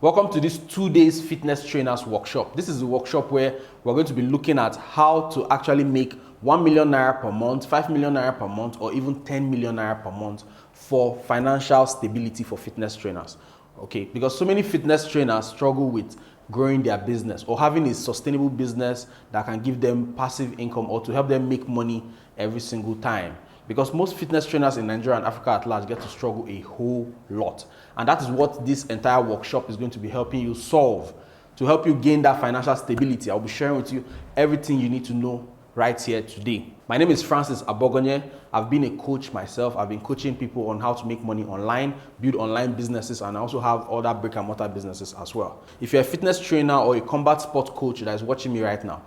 Welcome to this 2 days fitness trainers workshop. This is the workshop where we're going to be looking at how to actually make 1 million naira per month, 5 million naira per month, or even 10 million naira per month for financial stability for fitness trainers. Okay, because so many fitness trainers struggle with growing their business or having a sustainable business that can give them passive income or to help them make money every single time. Because most fitness trainers in Nigeria and Africa at large get to struggle a whole lot. And that is what this entire workshop is going to be helping you solve, to help you gain that financial stability. I'll be sharing with you everything you need to know right here today. My name is Francis Abogonye. I've been a coach myself. I've been coaching people on how to make money online, build online businesses, and I also have other brick and mortar businesses as well. If you're a fitness trainer or a combat sport coach that is watching me right now,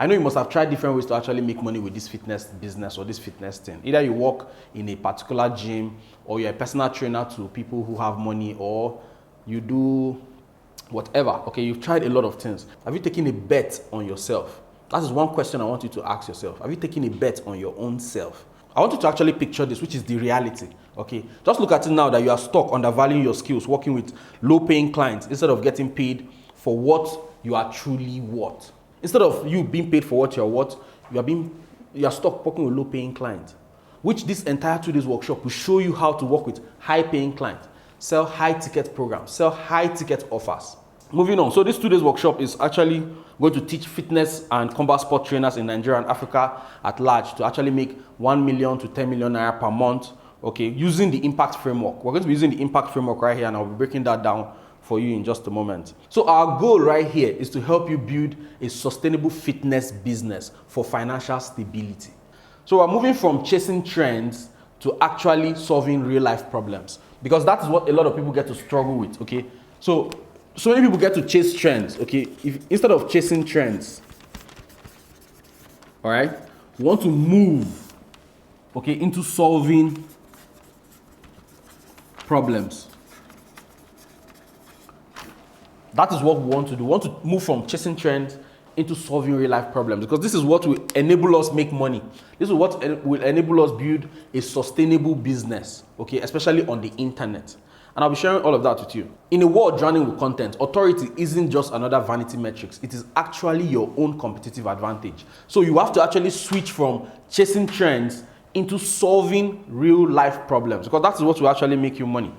I know you must have tried different ways to actually make money with this fitness business or this fitness thing. Either you work in a particular gym or you're a personal trainer to people who have money, or you do whatever. Okay, you've tried a lot of things. Have you taken a bet on yourself? That is one question I want you to ask yourself. Have you taken a bet on your own self? I want you to actually picture this, which is the reality. Okay, just look at it now that you are stuck undervaluing your skills, working with low-paying clients instead of getting paid for what you are truly worth. Instead of you being paid for what you're worth, you are stuck working with low-paying clients, which this entire 2 days workshop will show you how to work with high-paying clients, sell high-ticket programs, sell high-ticket offers. Moving on, so this 2 days workshop is actually going to teach fitness and combat sport trainers in Nigeria and Africa at large to actually make 1 million to 10 million naira per month, okay, using the impact framework. We're going to be using the impact framework right here, and I'll be breaking that down for you in just a moment. So our goal right here is to help you build a sustainable fitness business for financial stability. So we're moving from chasing trends to actually solving real life problems, because that is what a lot of people get to struggle with, okay? So many people get to chase trends, okay? Instead of chasing trends, all right, we want to move, okay, into solving problems. That is what we want to do. We want to move from chasing trends into solving real life problems, because this is what will enable us make money. This is what will enable us build a sustainable business, okay, especially on the internet. And I'll be sharing all of that with you. In a world drowning with content, authority isn't just another vanity metrics. It is actually your own competitive advantage. So you have to actually switch from chasing trends into solving real life problems, because that is what will actually make you money.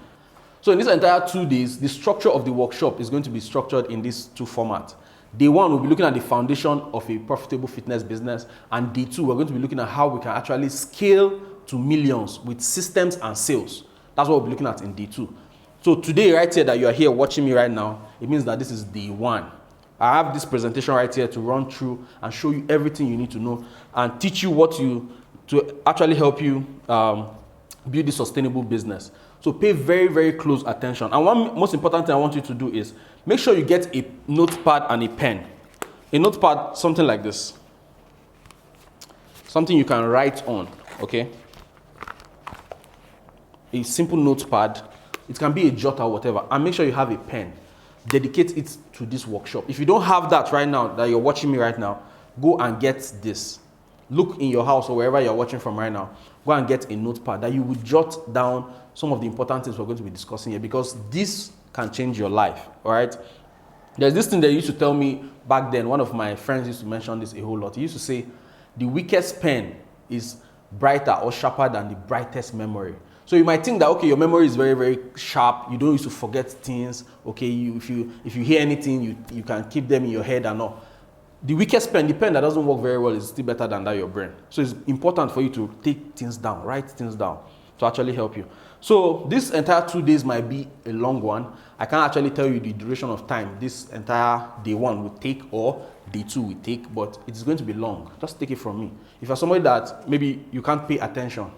So in this entire 2 days, the structure of the workshop is going to be structured in these two formats. Day one, we'll be looking at the foundation of a profitable fitness business. And day two, we're going to be looking at how we can actually scale to millions with systems and sales. That's what we'll be looking at in day two. So today, right here, that you are here watching me right now, it means that this is day one. I have this presentation right here to run through and show you everything you need to know and teach you to actually help you build a sustainable business. So pay very, very close attention. And one most important thing I want you to do is make sure you get a notepad and a pen. A notepad, something like this. Something you can write on, okay? A simple notepad. It can be a jot or whatever. And make sure you have a pen. Dedicate it to this workshop. If you don't have that right now, that you're watching me right now, go and get this. Look in your house or wherever you're watching from right now. Go and get a notepad that you will jot down some of the important things we're going to be discussing here, because this can change your life, all right? There's this thing that used to tell me back then. One of my friends used to mention this a whole lot. He used to say, the weakest pen is brighter or sharper than the brightest memory. So you might think that, okay, your memory is very, very sharp. You don't used to forget things, okay? If you hear anything, you can keep them in your head and all. The weakest pen, the pen that doesn't work very well, is still better than that, your brain. So it's important for you to take things down, write things down to actually help you. So this entire 2 days might be a long one. I can't actually tell you the duration of time this entire day one will take or day two will take, but it's going to be long. Just take it from me. If you're somebody that maybe you can't pay attention,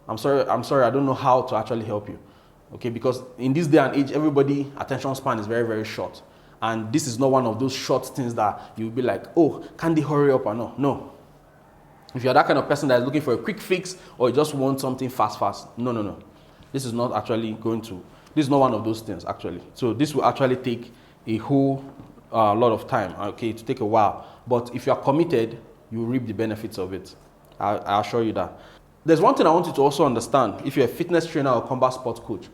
I'm sorry, I don't know how to actually help you. Okay, because in this day and age, everybody attention span is very, very short. And this is not one of those short things that you'll be like, oh, can they hurry up or no? No. If you're that kind of person that is looking for a quick fix or you just want something fast, no. This is not one of those things, actually. So this will actually take a whole lot of time, okay, to take a while. But if you are committed, you will reap the benefits of it. I assure you that. There's one thing I want you to also understand, if you're a fitness trainer or combat sport coach,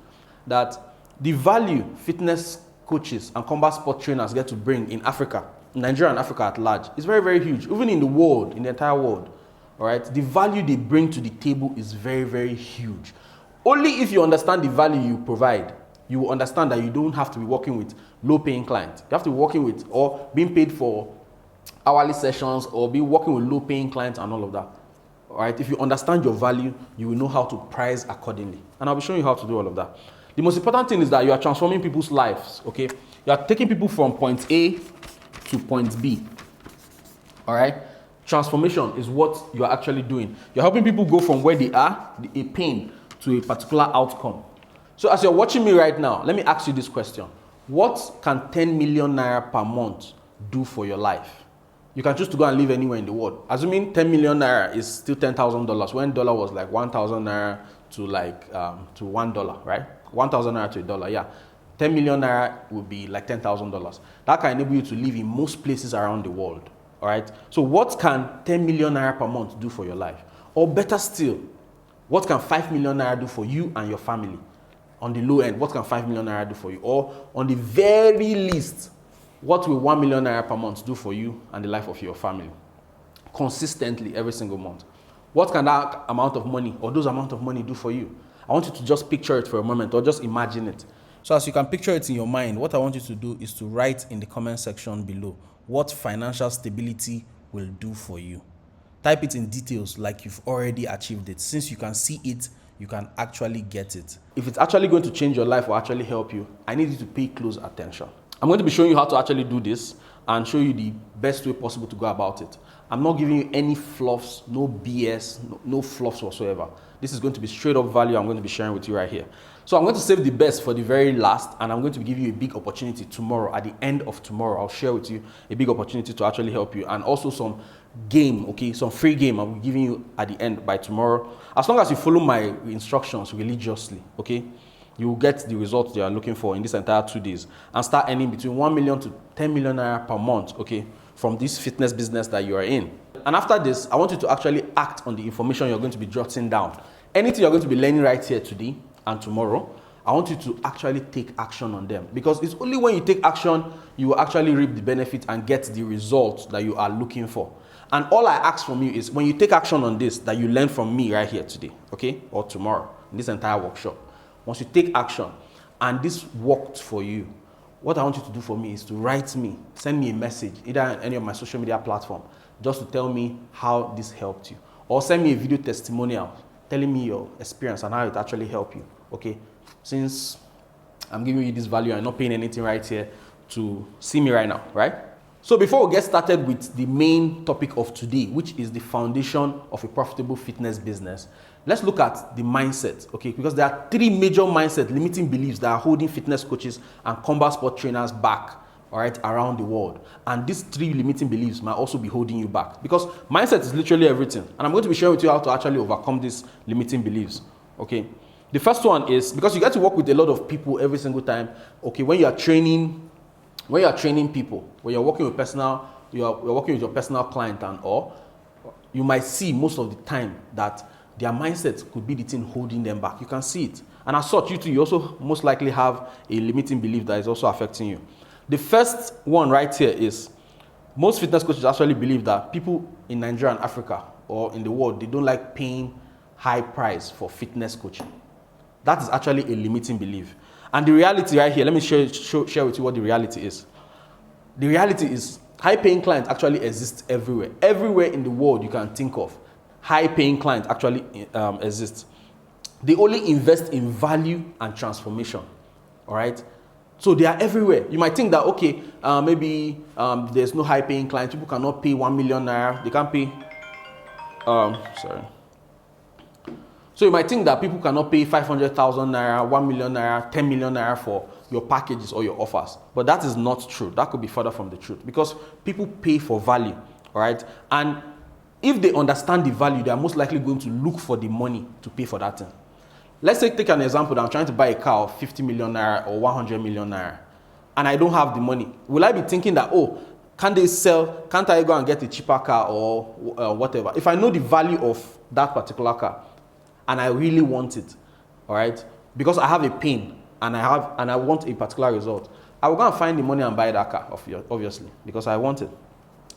that the value fitness coaches and combat sport trainers get to bring in Africa, Nigeria and Africa at large, is very, very huge. Even in the world, in the entire world, all right? The value they bring to the table is very, very huge. Only if you understand the value you provide, you will understand that you don't have to be working with low-paying clients. You have to be working with or being paid for hourly sessions or be working with low-paying clients and all of that. All right? If you understand your value, you will know how to price accordingly. And I'll be showing you how to do all of that. The most important thing is that you are transforming people's lives, okay? You are taking people from point A to point B. All right? Transformation is what you are actually doing. You're helping people go from where they are, a pain, to a particular outcome. So as you're watching me right now, let me ask you this question. What can 10 million naira per month do for your life? You can choose to go and live anywhere in the world. Assuming 10 million naira is still $10,000, when dollar was like 1,000 naira to like to $1, right? 1,000 naira to a dollar, yeah. 10 million naira would be like $10,000. That can enable you to live in most places around the world, all right? So what can 10 million naira per month do for your life? Or better still, what can 5 million naira do for you and your family? On the low end, what can 5 million naira do for you? Or on the very least, what will 1 million naira per month do for you and the life of your family? Consistently every single month. What can that amount of money or those amount of money do for you? I want you to just picture it for a moment or just imagine it. So as you can picture it in your mind, what I want you to do is to write in the comment section below what financial stability will do for you. Type it in details like you've already achieved it. Since you can see it, you can actually get it. If it's actually going to change your life or actually help you, I need you to pay close attention. I'm going to be showing you how to actually do this and show you the best way possible to go about it. I'm not giving you any fluffs, no BS, no fluffs whatsoever. This is going to be straight up value I'm going to be sharing with you right here. So I'm going to save the best for the very last, and I'm going to give you a big opportunity tomorrow. At the end of tomorrow, I'll share with you a big opportunity to actually help you, and also some game, okay, some free game I'll be giving you at the end by tomorrow. As long as you follow my instructions religiously, okay, you will get the results you are looking for in this entire 2 days and start earning between 1 million to 10 million naira per month, okay, from this fitness business that you are in. And after this, I want you to actually act on the information you're going to be jotting down. Anything you're going to be learning right here today and tomorrow, I want you to actually take action on them, because it's only when you take action you will actually reap the benefit and get the results that you are looking for. And all I ask from you is when you take action on this that you learn from me right here today, okay, or tomorrow in this entire workshop, once you take action and this worked for you, what I want you to do for me is to write me, send me a message, either on any of my social media platform, just to tell me how this helped you. Or send me a video testimonial telling me your experience and how it actually helped you, okay? Since I'm giving you this value, I'm not paying anything right here to see me right now, right? So before we get started with the main topic of today, which is the foundation of a profitable fitness business, let's look at the mindset, okay? Because there are 3 major mindset limiting beliefs that are holding fitness coaches and combat sport trainers back, all right, around the world. And these 3 limiting beliefs might also be holding you back, because mindset is literally everything. And I'm going to be sharing with you how to actually overcome these limiting beliefs, okay? The first one is because you get to work with a lot of people every single time, okay, when you are training people, when you're working with you're working with your personal client and all, you might see most of the time that their mindset could be the thing holding them back. You can see it. And as such, you also most likely have a limiting belief that is also affecting you. The first one right here is most fitness coaches actually believe that people in Nigeria and Africa or in the world, they don't like paying high price for fitness coaching. That is actually a limiting belief. And the reality right here, let me share with you what the reality is. The reality is high-paying clients actually exist everywhere. Everywhere in the world you can think of, high-paying clients actually exist. They only invest in value and transformation, all right? So they are everywhere. You might think that, okay, maybe there's no high-paying clients. People cannot pay 1 million naira. They can't pay, So you might think that people cannot pay 500,000 naira, 1 million naira, 10 million naira for your packages or your offers. But that is not true. That could be further from the truth, because people pay for value, all right? And if they understand the value, they are most likely going to look for the money to pay for that thing. Let's say, take an example that I'm trying to buy a car of 50 million naira or 100 million naira, and I don't have the money. Will I be thinking that, oh, can't I go and get a cheaper car or whatever? If I know the value of that particular car, and I really want it, all right, because I have a pain and I want a particular result, I will go and find the money and buy that car, obviously, because I want it.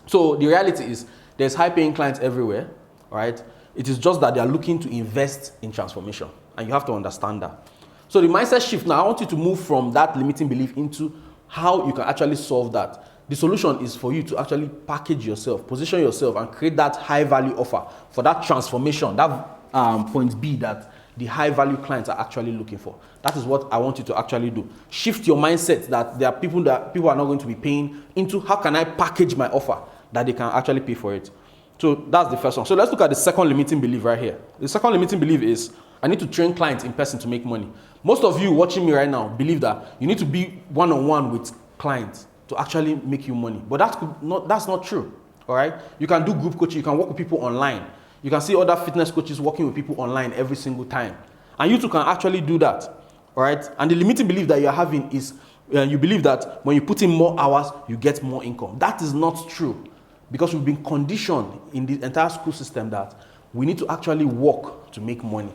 So the reality is there's high-paying clients everywhere, right? It is just that they are looking to invest in transformation, and you have to understand that. So the mindset shift now, I want you to move from that limiting belief into how you can actually solve that. The solution is for you to actually package yourself, position yourself, and create that high-value offer for that transformation, that point B that the high-value clients are actually looking for. That is what I want you to actually do. Shift your mindset that there are people are not going to be paying into how can I package my offer that they can actually pay for it. So that's the first one. So let's look at the second limiting belief right here. The second limiting belief is I need to train clients in person to make money. Most of you watching me right now believe that you need to be one-on-one with clients to actually make you money. But that's not true. All right? You can do group coaching, you can work with people online. You can see other fitness coaches working with people online every single time. And you too can actually do that. All right? And the limiting belief that you're having is you believe that when you put in more hours, you get more income. That is not true. Because we've been conditioned in the entire school system that we need to actually work to make money.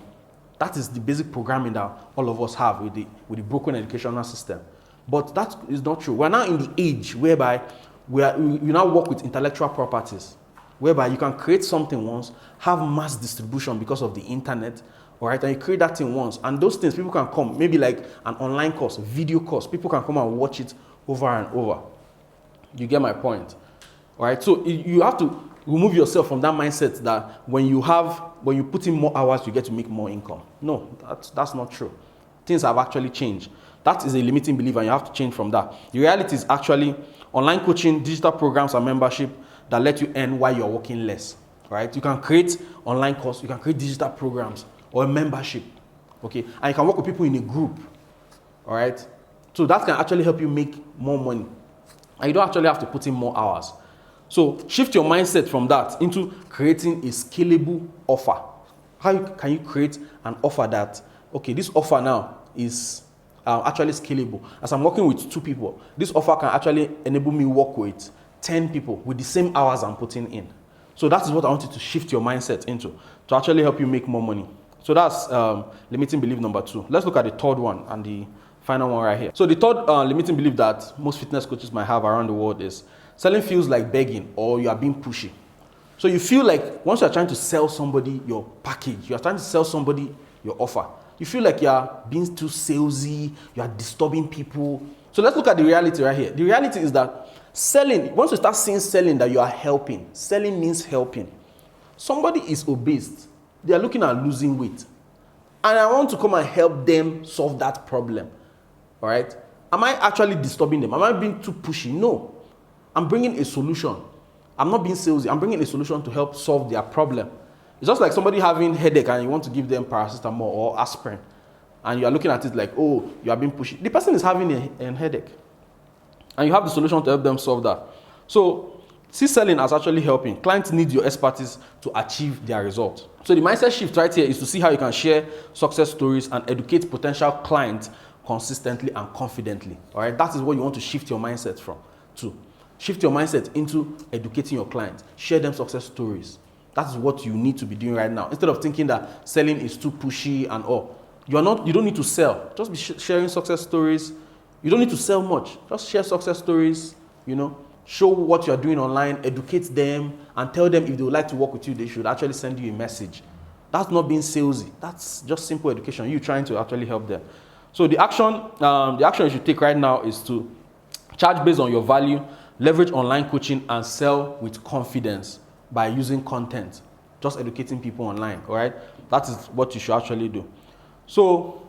That is the basic programming that all of us have with the broken educational system. But that is not true. We're now in the age whereby we now work with intellectual properties, whereby you can create something once, have mass distribution because of the internet, all right, and you create that thing once, and those things people can come, maybe like an online course, a video course, people can come and watch it over and over. You get my point? All right, so you have to remove yourself from that mindset that when you put in more hours, you get to make more income. No, that's not true. Things have actually changed. That is a limiting belief, and you have to change from that. The reality is actually online coaching, digital programs, and membership that let you earn while you're working less. Right? You can create online course, you can create digital programs or a membership. Okay, and you can work with people in a group. All right, so that can actually help you make more money, and you don't actually have to put in more hours. So shift your mindset from that into creating a scalable offer. How can you create an offer that, okay, this offer now is actually scalable. As I'm working with 2 people, this offer can actually enable me work with 10 people with the same hours I'm putting in. So that is what I want you to shift your mindset into to actually help you make more money. So that's limiting belief number 2. Let's look at the third one and the final one right here. So the third limiting belief that most fitness coaches might have around the world is selling feels like begging or you are being pushy. So you feel like once you're trying to sell somebody your package, you're trying to sell somebody your offer, you feel like you're being too salesy, you're disturbing people. So let's look at the reality right here. The reality is that selling, once you start seeing selling that you are helping, selling means helping. Somebody is obese, they are looking at losing weight, and I want to come and help them solve that problem. All right? Am I actually disturbing them? Am I being too pushy? No. I'm bringing a solution. I'm not being salesy. I'm bringing a solution to help solve their problem. It's just like somebody having headache and you want to give them paracetamol or aspirin, and you are looking at it like, oh, you are being pushy. The person is having a headache, and you have the solution to help them solve that. So see selling as actually helping. Clients need your expertise to achieve their result. So the mindset shift right here is to see how you can share success stories and educate potential clients consistently and confidently. All right, that is what you want to shift your mindset from to. Shift your mindset into educating your clients. Share them success stories. That is what you need to be doing right now. Instead of thinking that selling is too pushy and all. You don't need to sell. Just be sharing success stories. You don't need to sell much. Just share success stories, show what you're doing online, educate them, and tell them if they would like to work with you, they should actually send you a message. That's not being salesy. That's just simple education. You trying to actually help them. So the action you should take right now is to charge based on your value, leverage online coaching, and sell with confidence by using content, just educating people online, all right? That is what you should actually do. So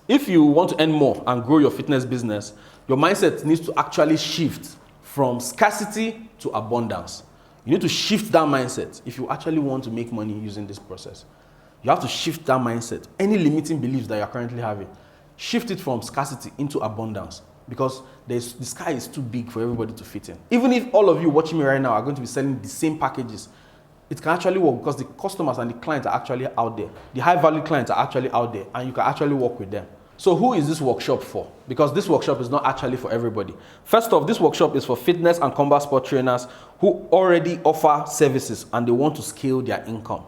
if you want to earn more and grow your fitness business, your mindset needs to actually shift from scarcity to abundance. You need to shift that mindset if you actually want to make money using this process. You have to shift that mindset. Any limiting beliefs that you're currently having, shift it from scarcity into abundance, because the sky is too big for everybody to fit in. Even if all of you watching me right now are going to be selling the same packages, it can actually work because the customers and the clients are actually out there. The high value clients are actually out there, and you can actually work with them. So who is this workshop for? Because this workshop is not actually for everybody. First off, this workshop is for fitness and combat sport trainers who already offer services and they want to scale their income.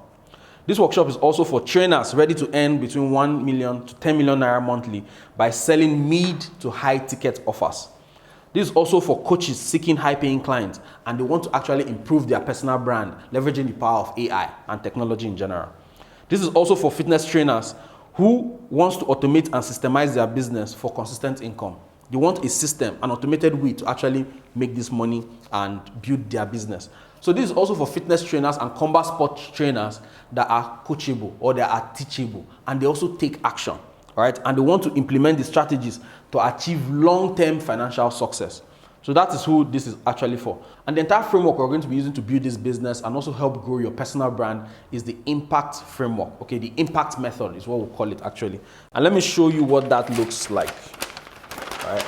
This workshop is also for trainers ready to earn between 1 million to 10 million naira monthly by selling mid to high ticket offers. This is also for coaches seeking high-paying clients and they want to actually improve their personal brand, leveraging the power of AI and technology in general. This is also for fitness trainers who wants to automate and systemize their business for consistent income. They want a system, an automated way to actually make this money and build their business. So this is also for fitness trainers and combat sports trainers that are coachable or that are teachable and they also take action, all right? And they want to implement the strategies to achieve long-term financial success. So that is who this is actually for. And the entire framework we're going to be using to build this business and also help grow your personal brand is the impact framework. Okay, the impact method is what we'll call it actually. And let me show you what that looks like. All right.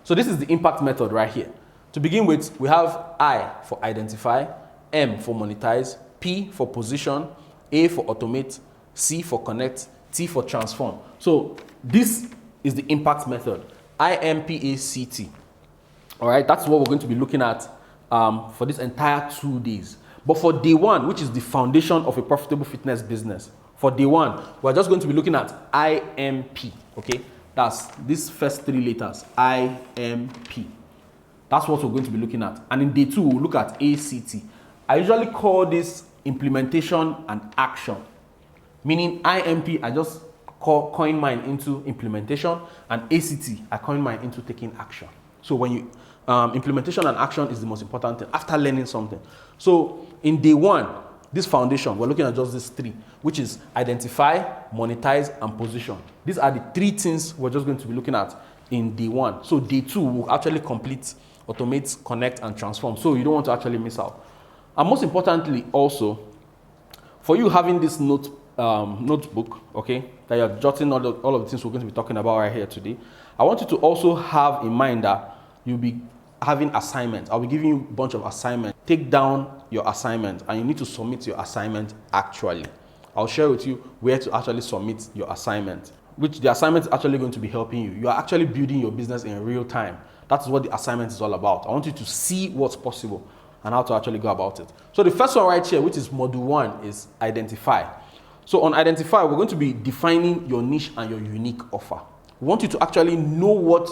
So this is the impact method right here. To begin with, we have I for identify, M for monetize, P for position, A for automate, C for connect, T for transform. So this is the impact method, IMPACT. All right, that's what we're going to be looking at for this entire 2 days. But for day one, which is the foundation of a profitable fitness business, for day one, we're just going to be looking at IMP. Okay, that's these first 3 letters, IMP. That's what we're going to be looking at. And in day 2, we'll look at ACT. I usually call this implementation and action. Meaning IMP, I just coin mine into implementation, and ACT, I coin mine into taking action. So when you, implementation and action is the most important thing after learning something. So in day 1, this foundation, we're looking at just these 3, which is identify, monetize, and position. These are the 3 things we're just going to be looking at in day 1. So day 2 will actually complete, automate, connect, and transform. So you don't want to actually miss out. And most importantly also, for you having this notebook, okay, that you're jotting all of the things we're going to be talking about right here today, I want you to also have in mind that you'll be having assignments. I'll be giving you a bunch of assignments. Take down your assignment and you need to submit your assignment actually. I'll share with you where to actually submit your assignment, which the assignment is actually going to be helping you. You are actually building your business in real time. That is what the assignment is all about. I want you to see what's possible and how to actually go about it. So the first one right here, which is module 1, is identify. So on identify, we're going to be defining your niche and your unique offer. We want you to actually know what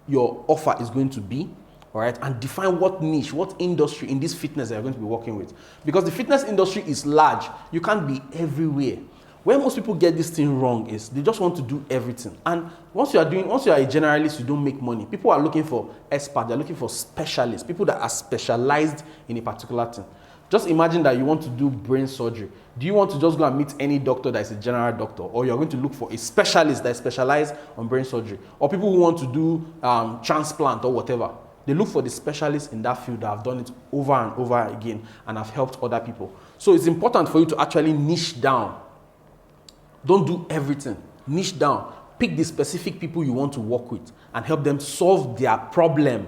your offer is going to be, all right, and define what niche, what industry in this fitness that you're going to be working with. Because the fitness industry is large. You can't be everywhere. Where most people get this thing wrong is they just want to do everything. And once you are a generalist, you don't make money. People are looking for experts, they're looking for specialists, people that are specialized in a particular thing. Just imagine that you want to do brain surgery. Do you want to just go and meet any doctor that is a general doctor, or you're going to look for a specialist that is specialized on brain surgery, or people who want to do transplant or whatever? They look for the specialists in that field that have done it over and over again and have helped other people. So it's important for you to actually niche down. Don't do everything. Niche down. Pick the specific people you want to work with and help them solve their problem.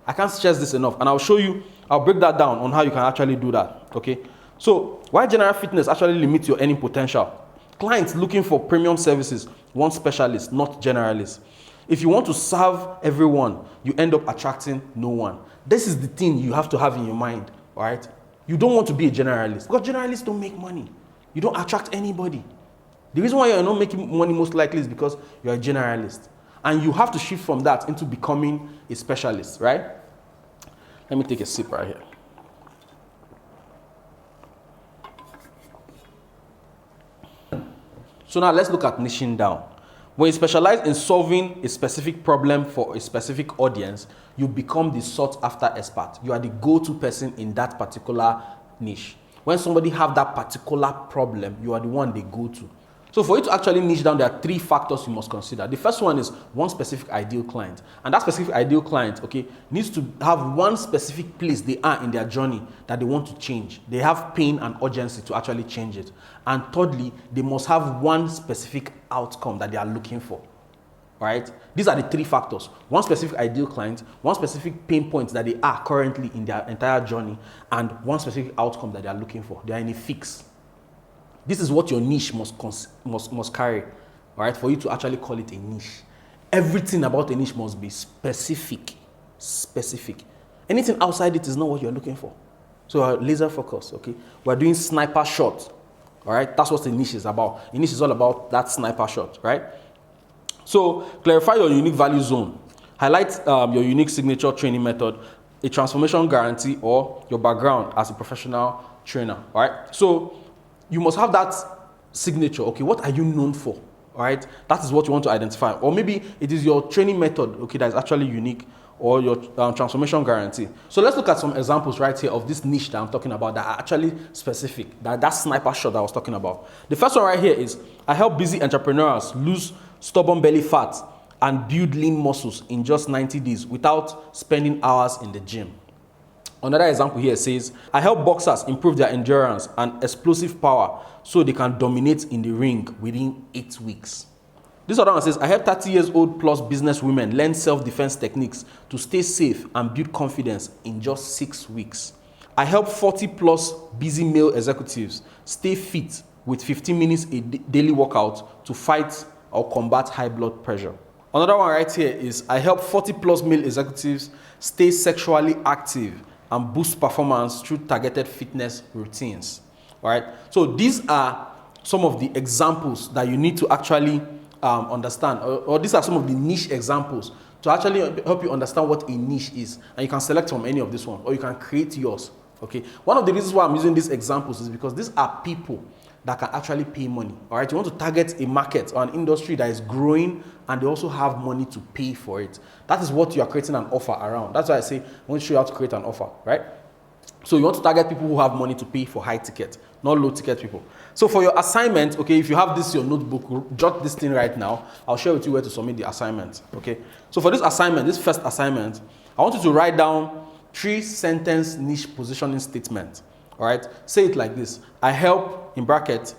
I can't stress this enough. And I'll show you, I'll break that down on how you can actually do that. Okay. So why general fitness actually limits your earning potential? Clients looking for premium services want specialists, not generalists. If you want to serve everyone, you end up attracting no one. This is the thing you have to have in your mind. All right. You don't want to be a generalist because generalists don't make money. You don't attract anybody. The reason why you're not making money most likely is because you're a generalist. And you have to shift from that into becoming a specialist, right? Let me take a sip right here. So now let's look at niching down. When you specialize in solving a specific problem for a specific audience, you become the sought after expert. You are the go-to person in that particular niche. When somebody have that particular problem, you are the one they go to. So for you to actually niche down, there are 3 factors you must consider. The first one is one specific ideal client. And that specific ideal client, okay, needs to have one specific place they are in their journey that they want to change. They have pain and urgency to actually change it. And thirdly, they must have one specific outcome that they are looking for. All right? These are the 3 factors. One specific ideal client, one specific pain point that they are currently in their entire journey, and one specific outcome that they are looking for. They are in a fix. This is what your niche must carry, all right, for you to actually call it a niche. Everything about a niche must be specific. Anything outside it is not what you're looking for. So we're laser focused, okay? We're doing sniper shot, all right? That's what the niche is about. The niche is all about that sniper shot, right? So clarify your unique value zone. Highlight your unique signature training method, a transformation guarantee, or your background as a professional trainer, all right? So you must have that signature, okay? What are you known for, all right? That is what you want to identify. Or maybe it is your training method, okay, that is actually unique, or your transformation guarantee. So let's look at some examples right here of this niche that I'm talking about that are actually specific, that sniper shot that I was talking about. The first one right here is, I help busy entrepreneurs lose stubborn belly fat and build lean muscles in just 90 days without spending hours in the gym. Another example here says, I help boxers improve their endurance and explosive power so they can dominate in the ring within 8 weeks. This other one says, I help 30 years old plus business women learn self-defense techniques to stay safe and build confidence in just 6 weeks. I help 40 plus busy male executives stay fit with 15 minutes a daily workout to fight or combat high blood pressure. Another one right here is, I help 40 plus male executives stay sexually active and boost performance through targeted fitness routines. All right. So these are some of the examples that you need to actually understand, or these are some of the niche examples to actually help you understand what a niche is. And you can select from any of this one, or you can create yours. Okay. One of the reasons why I'm using these examples is because these are people that can actually pay money. All right. You want to target a market or an industry that is growing and they also have money to pay for it. That is what you are creating an offer around. That's why I say I want to show you how to create an offer, right? So you want to target people who have money to pay for high ticket, not low ticket people. So for your assignment, okay, if you have this your notebook, jot this thing right now. I'll share with you where to submit the assignment, okay? So for this assignment, this first assignment, I want you to write down 3-sentence niche positioning statement, all right? Say it like this. I help, in bracket,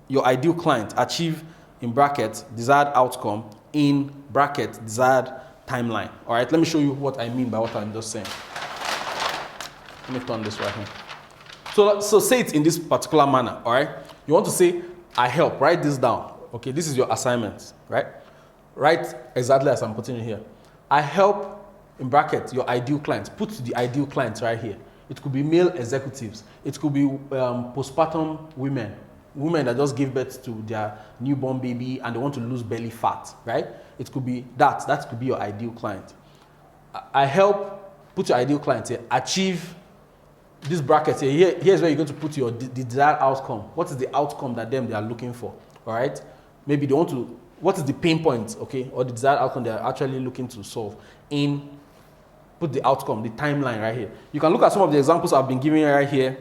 your ideal client achieve, in bracket, desired outcome, in bracket, desired timeline, all right? Let me show you what I mean by what I'm just saying. Let me turn this right here. So say it in this particular manner, all right? You want to say, I help. Write this down. Okay, this is your assignment, right? Write exactly as I'm putting it here. I help, in bracket, your ideal client. Put the ideal clients right here. It could be male executives. It could be postpartum women. Women that just give birth to their newborn baby and they want to lose belly fat, right? It could be that. That could be your ideal client. I help, put your ideal client here, achieve this bracket here. Here's where you're going to put your desired outcome. What is the outcome that they are looking for? All right. Maybe they want to, what is the pain point, okay, or the desired outcome they are actually looking to solve? Put the outcome, the timeline right here. You can look at some of the examples I've been giving right here.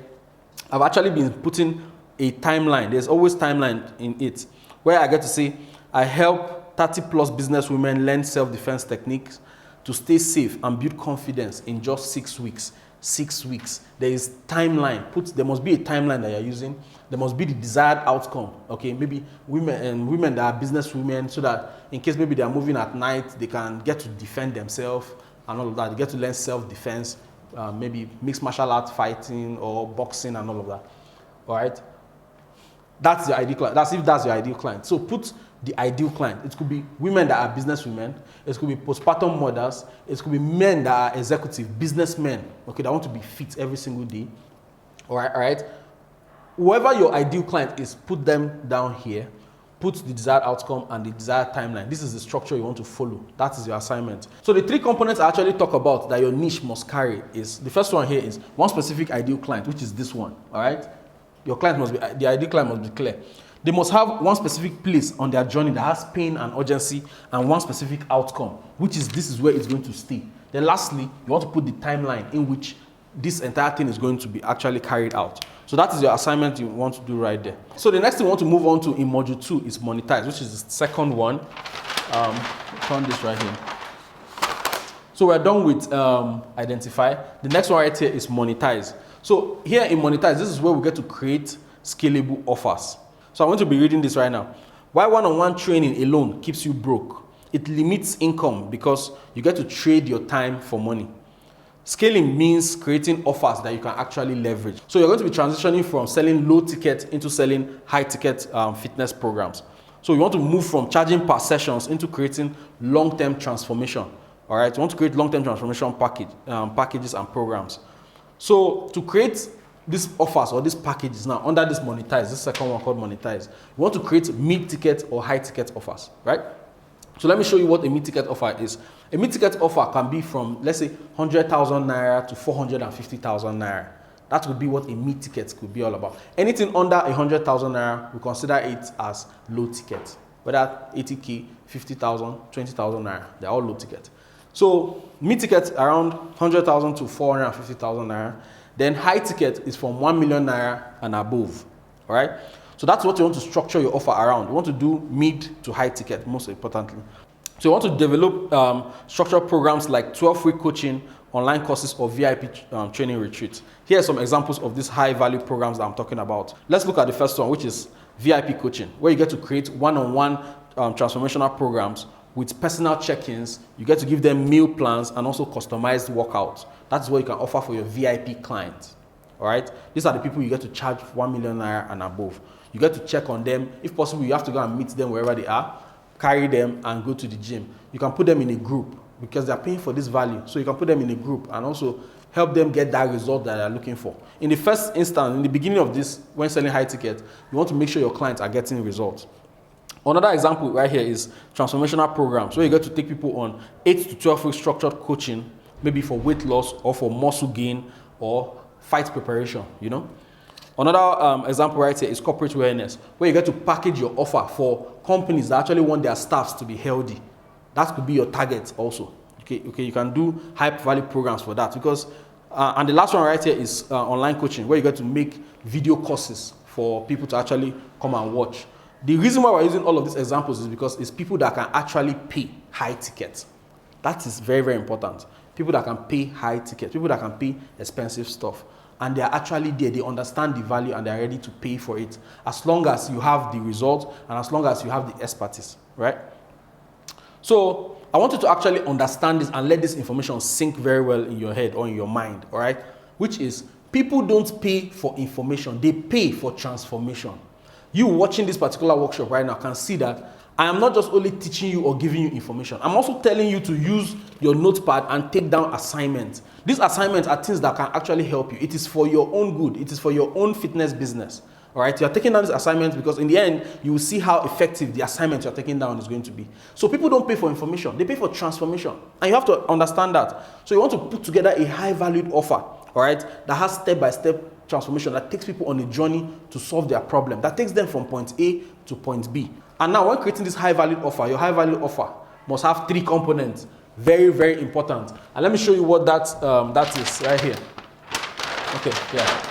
I've actually been putting a timeline. There's always timeline in it, where I get to say, I help 30 plus business women learn self-defense techniques to stay safe and build confidence in just 6 weeks. 6 weeks. There is timeline. There must be a timeline that you're using. There must be the desired outcome. Okay, maybe women that are business women, so that in case maybe they are moving at night, they can get to defend themselves and all of that. They get to learn self-defense, maybe mixed martial arts fighting or boxing and all of that. All right. That's your ideal client. That's if that's your ideal client. So put the ideal client. It could be women that are business women. It could be postpartum mothers. It could be men that are executive, businessmen, okay, that want to be fit every single day. All right. Whoever your ideal client is, put them down here. Put the desired outcome and the desired timeline. This is the structure you want to follow. That is your assignment. So the 3 components I actually talk about that your niche must carry is, the first one here is one specific ideal client, which is this one. All right. Your client must be, the ideal client must be clear. They must have one specific place on their journey that has pain and urgency, and one specific outcome, which is this is where it's going to stay. Then lastly, you want to put the timeline in which this entire thing is going to be actually carried out. So that is your assignment you want to do right there. So the next thing we want to move on to in module 2 is monetize, which is the second one. Turn this right here. So we're done with identify. The next one right here is monetize. So here in monetize, this is where we get to create scalable offers. So I'm going to be reading this right now. Why one-on-one training alone keeps you broke? It limits income because you get to trade your time for money. Scaling means creating offers that you can actually leverage. So you're going to be transitioning from selling low ticket into selling high ticket fitness programs. So you want to move from charging per sessions into creating long-term transformation. All right, you want to create long-term transformation packages and programs. So to create these offers or these packages now under this Monetize, this second one called Monetize, you want to create mid-ticket or high-ticket offers, right? So let me show you what a mid-ticket offer is. A mid-ticket offer can be from, let's say, 100,000 naira to 450,000 naira. That would be what a mid-ticket could be all about. Anything under 100,000 naira, we consider it as low ticket. Whether 80k, 50,000, 20,000 naira, they're all low ticket. So mid-ticket around 100,000 to 450,000 naira. Then high ticket is from 1 million naira and above. All right. So that's what you want to structure your offer around. You want to do mid to high ticket, most importantly. So you want to develop structured programs like 12-week coaching, online courses, or VIP training retreats. Here are some examples of these high-value programs that I'm talking about. Let's look at the first one, which is VIP coaching, where you get to create one-on-one transformational programs with personal check-ins. You get to give them meal plans and also customized workouts. That's what you can offer for your VIP clients. All right. These are the people you get to charge 1 million naira and above. You get to check on them. If possible, you have to go and meet them wherever they are, carry them and go to the gym. You can put them in a group because they're paying for this value. So you can put them in a group and also help them get that result that they're looking for. In the first instance, in the beginning of this, when selling high ticket, you want to make sure your clients are getting results. Another example right here is transformational programs, where you get to take people on 8 to 12 week structured coaching, maybe for weight loss or for muscle gain or fight preparation, you know. Another example right here is corporate wellness, where you get to package your offer for companies that actually want their staffs to be healthy. That could be your target also. Okay, you can do high value programs for that because, and the last one right here is online coaching, where you get to make video courses for people to actually come and watch. The reason why we're using all of these examples is because it's people that can actually pay high tickets. That is very, very important. People that can pay high tickets, people that can pay expensive stuff. And they are actually there, they understand the value and they are ready to pay for it. As long as you have the result and as long as you have the expertise, right? So I want you to actually understand this and let this information sink very well in your head or in your mind, all right? Which is, people don't pay for information, they pay for transformation. You watching this particular workshop right now can see that I am not just only teaching you or giving you information. I'm also telling you to use your notepad and take down assignments. These assignments are things that can actually help you. It is for your own good. It is for your own fitness business. All right, you're taking down these assignments because in the end, you will see how effective the assignment you're taking down is going to be. So people don't pay for information. They pay for transformation. And you have to understand that. So you want to put together a high-valued offer, all right, that has step-by-step transformation that takes people on a journey to solve their problem, that takes them from point A to point B. And now when creating this high-valued offer, your high-valued offer must have 3 components. Very, very important. And let me show you what that is right here. Okay, yeah.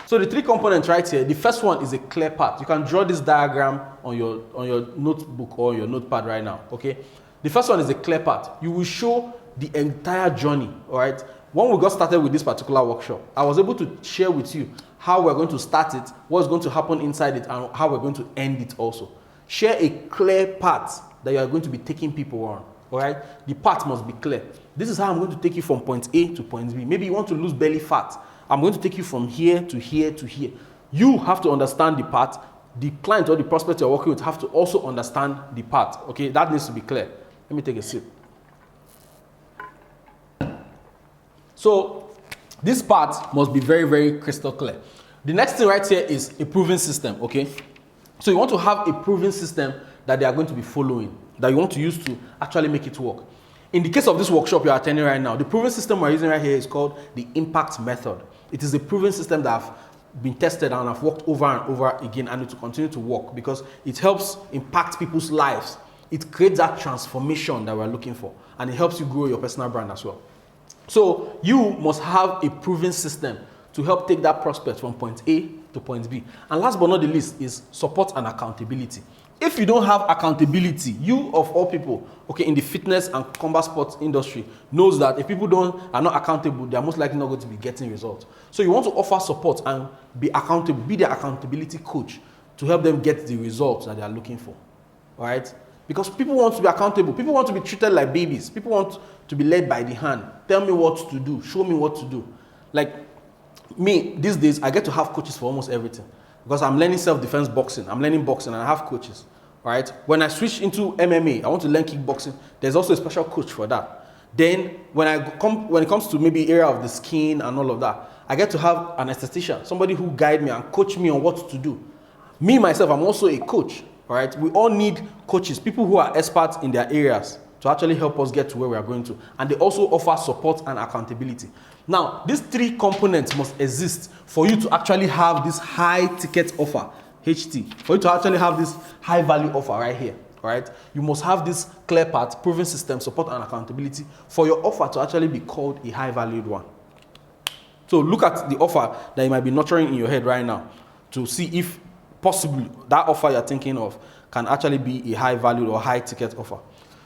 So the 3 components right here, the first one is a clear path. You can draw this diagram on your notebook or your notepad right now, okay? The first one is a clear path. You will show the entire journey, all right? When we got started with this particular workshop, I was able to share with you how we're going to start it, what's going to happen inside it, and how we're going to end it also. Share a clear path that you are going to be taking people on, all right? The path must be clear. This is how I'm going to take you from point A to point B. Maybe you want to lose belly fat. I'm going to take you from here to here to here. You have to understand the path. The client or the prospect you're working with have to also understand the path, okay? That needs to be clear. Let me take a sip. So this part must be very, very crystal clear. The next thing right here is a proven system, okay? So you want to have a proven system that they are going to be following, that you want to use to actually make it work. In the case of this workshop you are attending right now, the proven system we're using right here is called the impact method. It is a proven system that have been tested and have worked over and over again, and it will continue to work because it helps impact people's lives. It creates that transformation that we're looking for, and it helps you grow your personal brand as well. So you must have a proven system to help take that prospect from point A to point B. And last but not the least is support and accountability. If you don't have accountability, you of all people, okay, in the fitness and combat sports industry knows that if people are not accountable, they are most likely not going to be getting results. So you want to offer support and be accountable, be their accountability coach to help them get the results that they are looking for. All right? Because people want to be accountable. People want to be treated like babies. People want to be led by the hand. Tell me what to do. Show me what to do. Like me, these days, I get to have coaches for almost everything. Because I'm learning self-defense boxing. I'm learning boxing and I have coaches. All right? When I switch into MMA, I want to learn kickboxing. There's also a special coach for that. Then when it comes to maybe area of the skin and all of that, I get to have an esthetician, somebody who guide me and coach me on what to do. Me myself, I'm also a coach. All right, we all need coaches, people who are experts in their areas to actually help us get to where we are going to. And they also offer support and accountability. Now, these three components must exist for you to actually have this high ticket offer, HT, for you to actually have this high value offer right here. All right, you must have this clear path, proven system, support and accountability for your offer to actually be called a high valued one. So look at the offer that you might be nurturing in your head right now to see if possibly that offer you're thinking of can actually be a high valued or high ticket offer.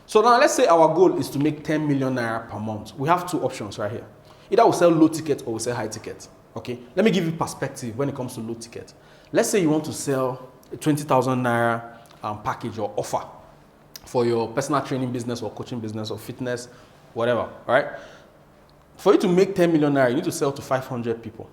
So now let's say our goal is to make 10 million naira per month. We have two options right here. Either we sell low ticket or we sell high ticket. Okay, let me give you perspective when it comes to low ticket. Let's say you want to sell a 20,000 naira package or offer for your personal training business or coaching business or fitness, whatever, all right? For you to make 10 million naira, you need to sell to 500 people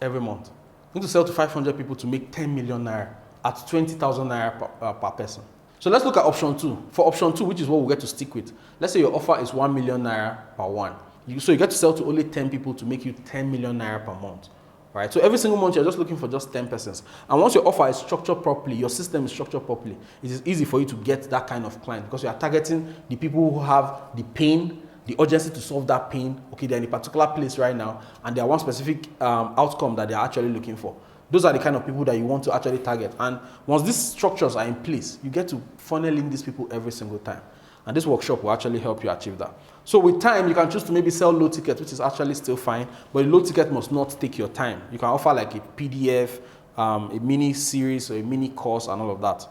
every month. You need to sell to 500 people to make 10 million naira at 20,000 naira per person. So let's look at option 2. For option 2, which is what we get to stick with, let's say your offer is 1 million naira per one. So you get to sell to only 10 people to make you 10 million naira per month. Right? So every single month, you're just looking for just 10 persons. And once your offer is structured properly, your system is structured properly, it is easy for you to get that kind of client because you are targeting the people who have the pain, the urgency to solve that pain. Okay, they're in a particular place right now, and they are one specific outcome that they're actually looking for. Those are the kind of people that you want to actually target. And once these structures are in place, you get to funnel in these people every single time. And this workshop will actually help you achieve that. So with time, you can choose to maybe sell low ticket, which is actually still fine, but the low ticket must not take your time. You can offer like a PDF, a mini series or a mini course and all of that.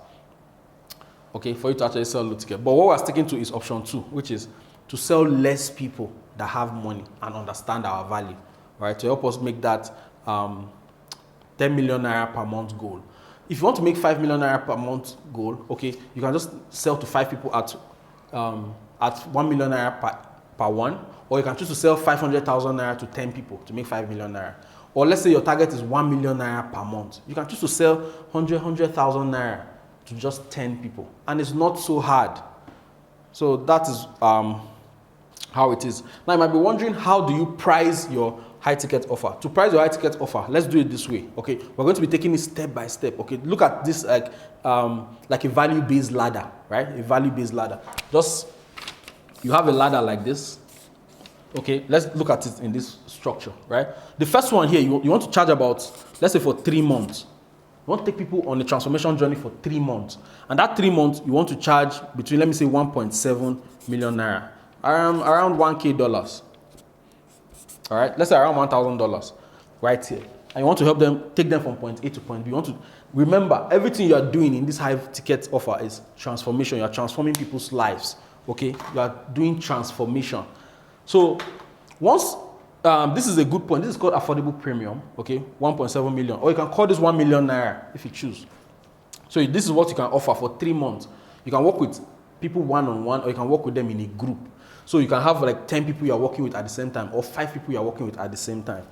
Okay, for you to actually sell low ticket. But what we're sticking to is option 2, which is to sell less people that have money and understand our value, right? To help us make that 10 million naira per month goal. If you want to make 5 million naira per month goal, okay, you can just sell to 5 people at 1 million naira per one, or you can choose to sell 500,000 naira to 10 people to make 5 million naira. Or let's say your target is 1 million naira per month. You can choose to sell 100,000 naira to just 10 people. And it's not so hard. So that is how it is. Now you might be wondering, how do you price your high ticket offer? To price your high ticket offer, let's do it this way. Okay, we're going to be taking it step by step. Okay, look at this like a value-based ladder, right? A value-based ladder. Just you have a ladder like this. Okay, let's look at it in this structure, right? The first one here, you want to charge about, let's say for 3 months. You want to take people on a transformation journey for 3 months. And that 3 months, you want to charge between, let me say, 1.7 million naira, around $1,000 dollars. All right, let's say around $1,000 right here. And you want to help them, take them from point A to point B. You want to remember, everything you are doing in this high ticket offer is transformation. You are transforming people's lives. Okay, you are doing transformation. So once this is a good point. This is called affordable premium. Okay, 1.7 million, or you can call this 1 million naira if you choose. So this is what you can offer for 3 months. You can work with people one-on-one, or you can work with them in a group. So you can have like 10 people you are working with at the same time, or 5 people you are working with at the same time.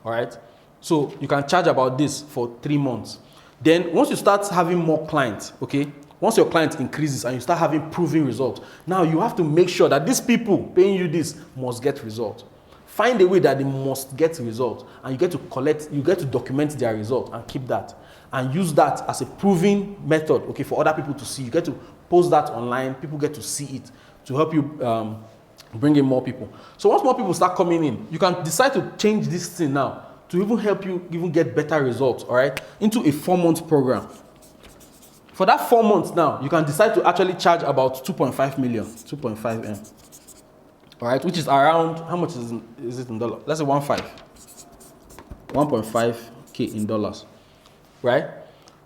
All right. So you can charge about this for 3 months. Then once you start having more clients, okay, once your client increases and you start having proven results, now you have to make sure that these people paying you this must get results. Find a way that they must get results, and you get to collect, you get to document their result and keep that, and use that as a proven method, okay, for other people to see. You get to post that online, people get to see it to help you bring in more people. So once more people start coming in, you can decide to change this thing now to even help you even get better results, all right, into a 4-month program. For that 4 months now, you can decide to actually charge about 2.5 million, 2.5 M. All right, which is around, how much is it in dollars? Let's say 1.5K in dollars, right?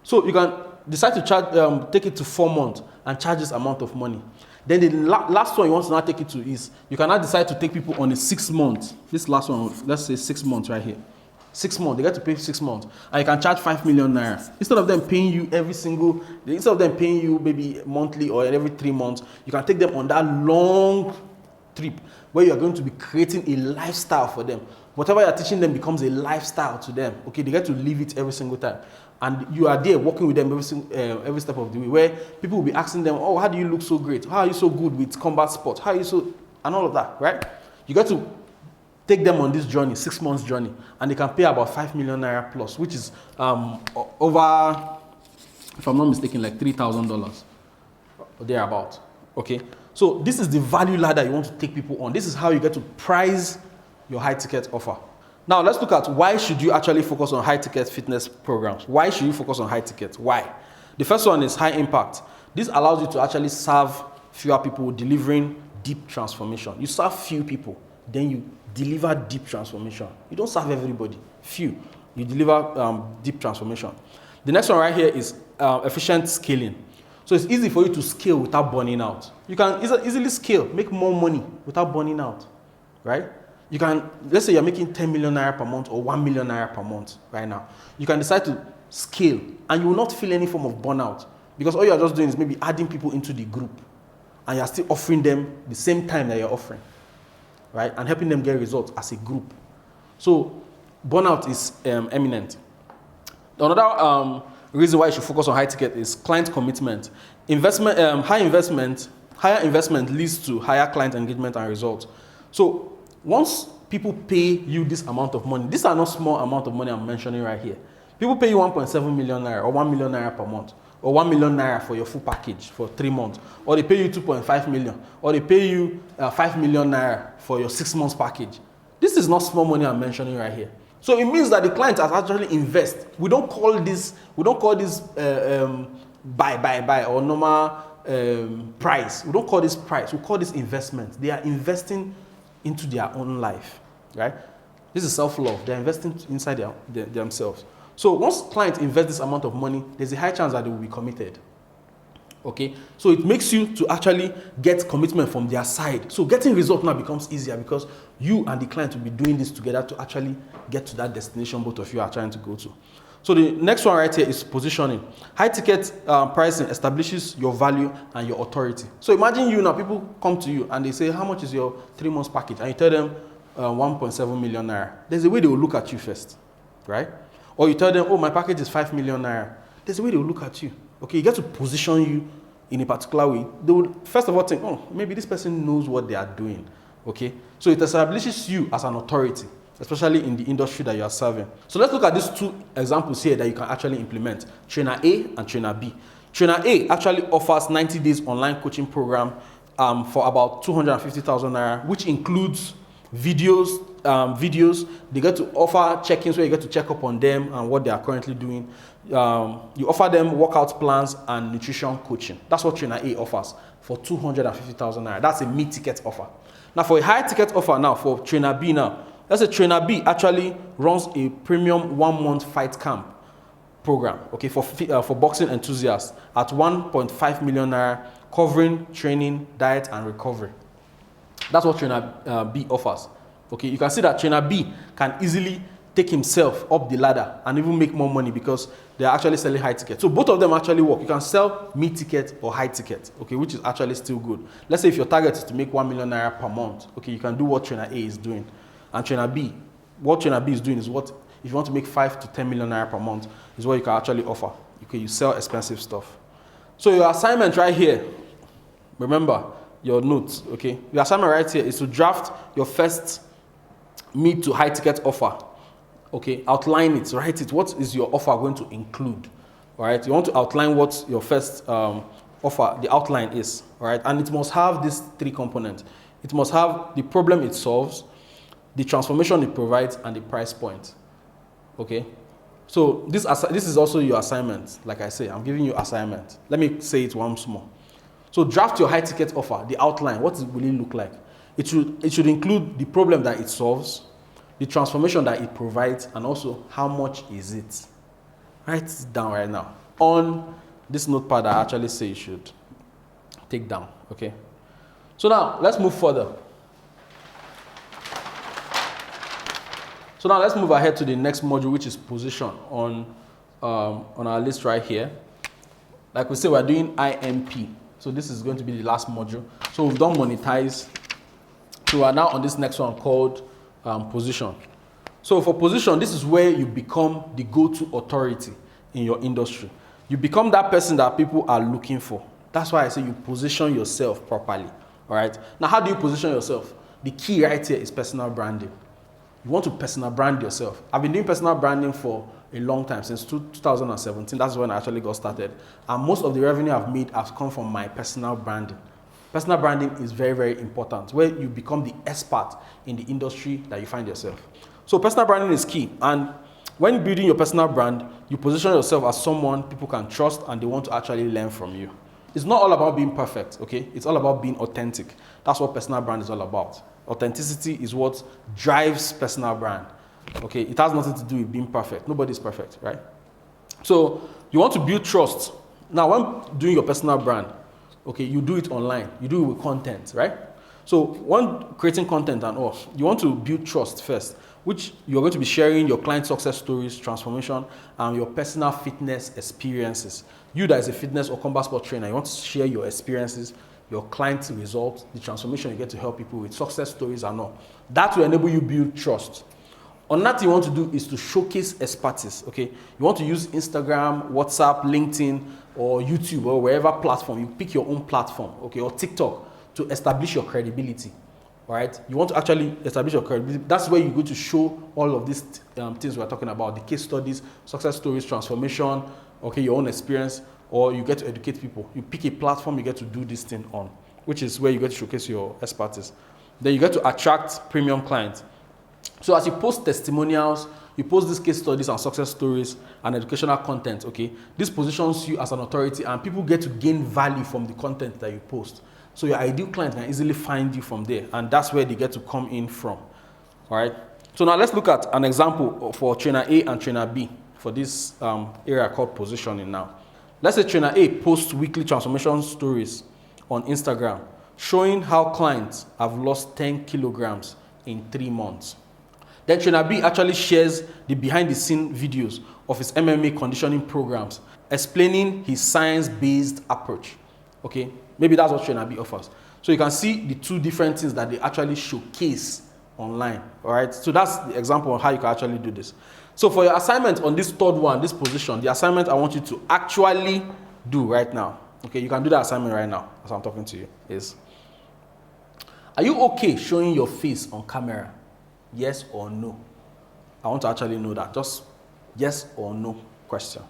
So you can decide to charge, take it to 4 months and charge this amount of money. Then the last one you want to now take it to is, you can now decide to take people on a 6 months. This last one, let's say 6 months right here. 6 months, they get to pay 6 months, and you can charge 5 million naira. Instead of them paying you instead of them paying you maybe monthly or every 3 months, you can take them on that long trip where you are going to be creating a lifestyle for them. Whatever you are teaching them becomes a lifestyle to them. Okay, they get to live it every single time, and you are there working with them every step of the way. Where people will be asking them, "Oh, how do you look so great? How are you so good with combat sports? How are you so?" and all of that, right? You got to take them on this journey, 6 months journey, and they can pay about 5 million naira plus, which is over, if I'm not mistaken, like $3,000 or thereabout. Okay, so this is the value ladder you want to take people on. This is how you get to price your high ticket offer. Now let's look at why should you actually focus on high ticket fitness programs. Why should you focus on high ticket? Why? The first one is high impact. This allows you to actually serve fewer people, delivering deep transformation. You serve few people, then you deliver deep transformation. You don't serve everybody, few. You deliver deep transformation. The next one right here is efficient scaling. So it's easy for you to scale without burning out. You can easily scale, make more money without burning out, right? You can, let's say you're making 10 million naira per month or 1 million naira per month right now. You can decide to scale and you will not feel any form of burnout because all you're just doing is maybe adding people into the group and you're still offering them the same time that you're offering, right? And helping them get results as a group. So burnout is eminent. Another reason why you should focus on high ticket is client commitment. Higher investment leads to higher client engagement and results. So once people pay you this amount of money, these are not small amount of money I'm mentioning right here. People pay you 1.7 million naira or 1 million naira per month, or 1 million naira for your full package for 3 months, or they pay you 2.5 million, or they pay you 5 million naira for your 6 months package. This is not small money I'm mentioning right here. So it means that the client has actually invest. We don't call this buy or normal price. We don't call this price. We call this investment. They are investing into their own life, right? This is self-love. They're investing inside themselves. So once clients invest this amount of money, there's a high chance that they will be committed. Okay, so it makes you to actually get commitment from their side. So getting results now becomes easier because you and the client will be doing this together to actually get to that destination both of you are trying to go to. So the next one right here is positioning. High ticket pricing establishes your value and your authority. So imagine you now, people come to you and they say, how much is your 3 months package? And you tell them 1.7 million naira. There's a way they will look at you first, right? Or you tell them, oh, my package is 5 million naira. There's a way they will look at you. Okay, you get to position you in a particular way. They will first of all think, oh, maybe this person knows what they are doing. Okay, so it establishes you as an authority, especially in the industry that you are serving. So let's look at these 2 examples here that you can actually implement. Trainer A and Trainer B. Trainer A actually offers 90 days online coaching program for about 250,000 naira, which includes videos. They get to offer check-ins where you get to check up on them and what they are currently doing. You offer them workout plans and nutrition coaching. That's what Trainer A offers for 250,000 naira. That's a mid-ticket offer. Now for a high-ticket offer now for Trainer B now, let's say Trainer B actually runs a premium 1-month fight camp program, okay, for boxing enthusiasts at 1.5 million naira, covering training, diet, and recovery. That's what Trainer B offers. Okay, you can see that Trainer B can easily take himself up the ladder and even make more money because they're actually selling high ticket. So both of them actually work. You can sell mid ticket or high ticket, okay, which is actually still good. Let's say if your target is to make 1 million naira per month, okay, you can do what Trainer A is doing. And Trainer B, what Trainer B is doing is what, if you want to make 5 to 10 million naira per month, is what you can actually offer. Okay, you sell expensive stuff. So your assignment right here, remember your notes, okay? Your assignment right here is to draft your first mid to high ticket offer. Okay, outline it, write it. What is your offer going to include? All right, you want to outline what your first offer, the outline is. All right, and it must have these 3 components. It must have the problem it solves, the transformation it provides, and the price point. Okay, so this is also your assignment. Like I say, I'm giving you assignment. Let me say it once more. So draft your high ticket offer, the outline. What will it look like? It should include the problem that it solves, the transformation that it provides, and also how much is it. Write it down right now on this notepad I actually say you should take down. Okay, so now let's move further. So now let's move ahead to the next module, which is position on our list right here. Like we say, we're doing IMP. So this is going to be the last module. So we've done monetize. So we are now on this next one called position. So for position, this is where you become the go-to authority in your industry. You become that person that people are looking for. That's why I say you position yourself properly. All All right. Now, how do you position yourself? The key right here is personal branding. You want to personal brand yourself. I've been doing personal branding for a long time, since 2017. That's when I actually got started. And most of the revenue I've made has come from my personal branding. Personal branding is very, very important, where you become the expert in the industry that you find yourself. So personal branding is key. And when building your personal brand, you position yourself as someone people can trust and they want to actually learn from you. It's not all about being perfect, okay? It's all about being authentic. That's what personal brand is all about. Authenticity is what drives personal brand, okay? It has nothing to do with being perfect. Nobody's perfect, right? So you want to build trust. Now, when doing your personal brand, okay, you do it online. You do it with content, right? So when creating content and all, you want to build trust first, which you're going to be sharing your client success stories, transformation, and your personal fitness experiences. You that is a fitness or combat sport trainer, you want to share your experiences, your client results, the transformation you get to help people with, success stories and all. That will enable you build trust. Another thing you want to do is to showcase expertise, okay? You want to use Instagram, WhatsApp, LinkedIn, or YouTube, or wherever platform. You pick your own platform, okay, or TikTok to establish your credibility, all right? You want to actually establish your credibility. That's where you're going to show all of these things we're talking about, the case studies, success stories, transformation, okay, your own experience, or you get to educate people. You pick a platform you get to do this thing on, which is where you get to showcase your expertise. Then you get to attract premium clients. So as you post testimonials, you post these case studies and success stories and educational content, okay? This positions you as an authority and people get to gain value from the content that you post. So your ideal client can easily find you from there, and that's where they get to come in from, all right? So now let's look at an example for trainer A and trainer B for this area called positioning now. Let's say trainer A posts weekly transformation stories on Instagram, showing how clients have lost 10 kilograms in 3 months. Then trainer B actually shares the behind-the-scene videos of his MMA conditioning programs, explaining his science-based approach. Okay, maybe that's what trainer B offers. So you can see the two different things that they actually showcase online. All right, so that's the example of how you can actually do this. So for your assignment on this third one, this position, the assignment I want you to actually do right now. Okay, you can do that assignment right now as I'm talking to you. Is, are you okay showing your face on camera? Yes or no? I want to actually know that. Just yes or no question.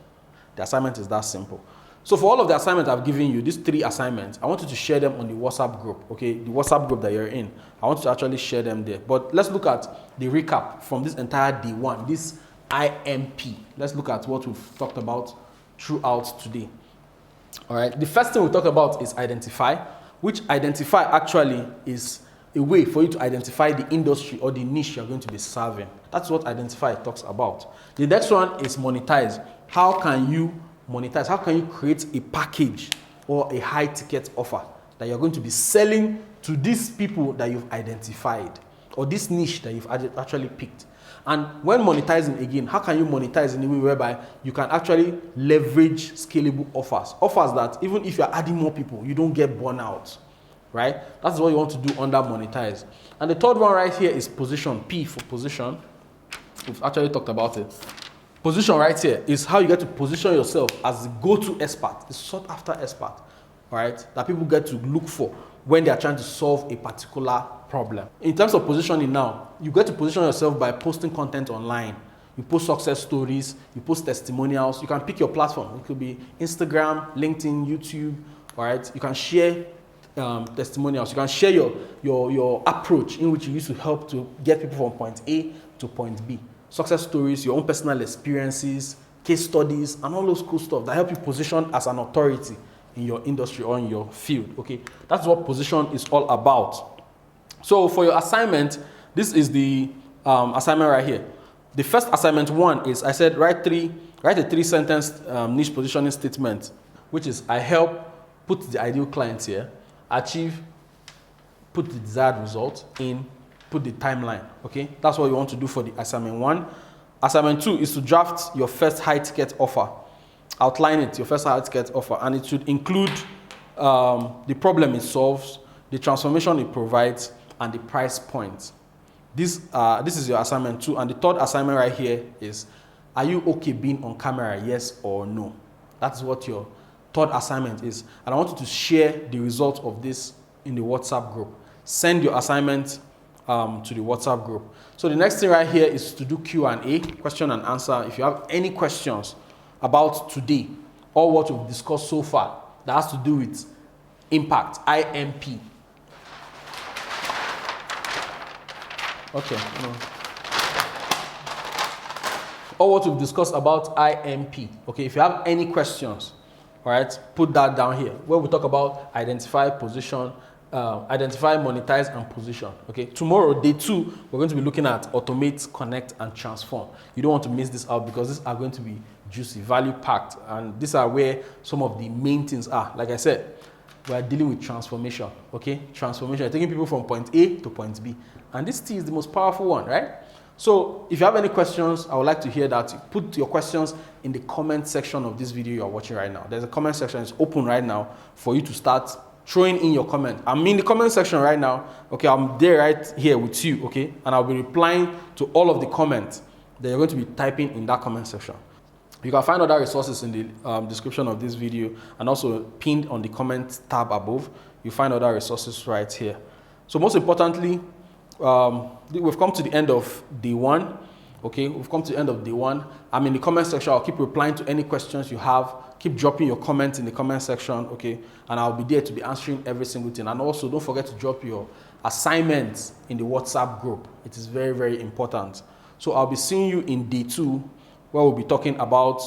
The assignment is that simple. So for all of the assignments I've given you, these 3 assignments, I want you to share them on the WhatsApp group, okay? The WhatsApp group that you're in. I want you to actually share them there. But let's look at the recap from this entire day 1, this IMP. Let's look at what we've talked about throughout today. All right. The first thing we talk about is identify, which identify actually is a way for you to identify the industry or the niche you're going to be serving. That's what identify talks about. The next one is monetize. How can you monetize? How can you create a package or a high ticket offer that you're going to be selling to these people that you've identified or this niche that you've actually picked? And when monetizing again, how can you monetize in a way whereby you can actually leverage scalable offers? Offers that even if you're adding more people, you don't get burnout, right? That's what you want to do under monetize. And the third one right here is position, P for position. We've actually talked about it. Position right here is how you get to position yourself as the go-to expert, the sought after expert, right? That people get to look for when they are trying to solve a particular problem. In terms of positioning now, you get to position yourself by posting content online. You post success stories, you post testimonials. You can pick your platform. It could be Instagram, LinkedIn, YouTube, all right? You can share testimonials. You can share your approach in which you used to help to get people from point A to point B. Success stories, your own personal experiences, case studies, and all those cool stuff that help you position as an authority in your industry or in your field, okay? That's what position is all about. So for your assignment, this is the assignment right here. The first assignment 1 is, I said, write a 3-sentence niche positioning statement, which is, I help put the ideal client here, put the desired result in, put the timeline, okay? That's what you want to do for the assignment 1. Assignment 2 is to draft your first high ticket offer. Outline it, your first high ticket offer, and it should include the problem it solves, the transformation it provides, and the price point. This is your assignment 2, and the third assignment right here is, are you okay being on camera, yes or no? That's what your third assignment is, and I want you to share the result of this in the WhatsApp group. Send your assignment to the WhatsApp group. So the next thing right here is to do Q&A, question and answer. If you have any questions about today or what we've discussed so far that has to do with impact, IMP. Okay. Or what we've discussed about IMP. Okay, if you have any questions, all right, put that down here where we talk about identify, position, identify, monetize, and position. Okay, tomorrow, day 2, we're going to be looking at automate, connect, and transform. You don't want to miss this out because these are going to be juicy, value packed, and these are where some of the main things are. Like I said, we are dealing with transformation. Okay, transformation, taking people from point A to point B, and this T is the most powerful one, right? So if you have any questions, I would like to hear that. Put your questions in the comment section of this video you are watching right now. There's a comment section, it's open right now for you to start throwing in your comment. I'm in the comment section right now. Okay, I'm there right here with you, okay? And I'll be replying to all of the comments that you're going to be typing in that comment section. You can find other resources in the description of this video and also pinned on the comment tab above. You find other resources right here. So most importantly, we've come to the end of day 1. Okay, we've come to the end of day 1. I'm in the comment section. I'll keep replying to any questions you have. Keep dropping your comments in the comment section, okay? And I'll be there to be answering every single thing. And also, don't forget to drop your assignments in the WhatsApp group. It is very, very important. So I'll be seeing you in day 2, where we'll be talking about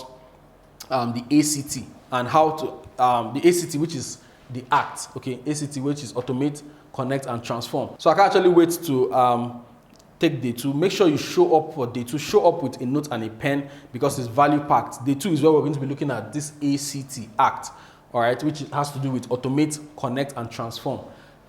the ACT and how to, the ACT, which is the ACT, okay? ACT, which is automate, connect, and transform. So I can actually wait to take day 2. Make sure you show up for day 2. Show up with a note and a pen because it's value packed. Day 2 is where we're going to be looking at this ACT, all right, which has to do with automate, connect, and transform.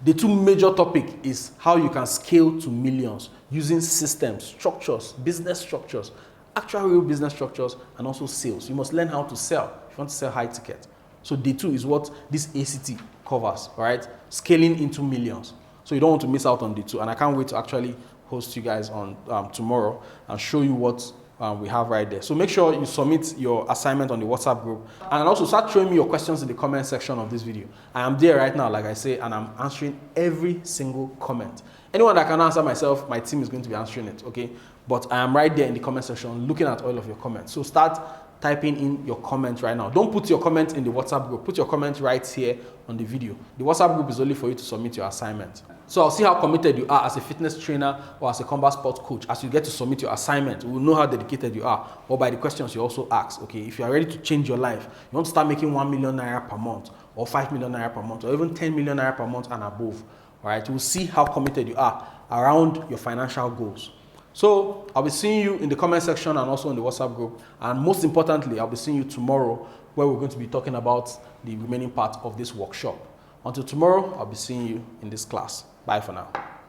The 2 major topic is how you can scale to millions using systems, structures, business structures, actual real business structures, and also sales. You must learn how to sell if you want to sell high ticket. So day 2 is what this ACT covers, all right? Scaling into millions. So you don't want to miss out on day 2. And I can't wait to actually host you guys on tomorrow and show you what we have right there. So make sure you submit your assignment on the WhatsApp group and also start showing me your questions in the comment section of this video. I am there right now, like I say, and I'm answering every single comment. Anyone that can answer myself, my team is going to be answering it, okay? But I am right there in the comment section looking at all of your comments. So start typing in your comment right now. Don't put your comment in the WhatsApp group. Put your comment right here on the video. The WhatsApp group is only for you to submit your assignment. So I'll see how committed you are as a fitness trainer or as a combat sports coach. As you get to submit your assignment, we'll know how dedicated you are, or by the questions you also ask, okay? If you are ready to change your life, you want to start making 1 million naira per month, or 5 million naira per month, or even 10 million naira per month and above, all right? We'll see how committed you are around your financial goals. So I'll be seeing you in the comment section and also in the WhatsApp group. And most importantly, I'll be seeing you tomorrow where we're going to be talking about the remaining part of this workshop. Until tomorrow, I'll be seeing you in this class. Bye for now.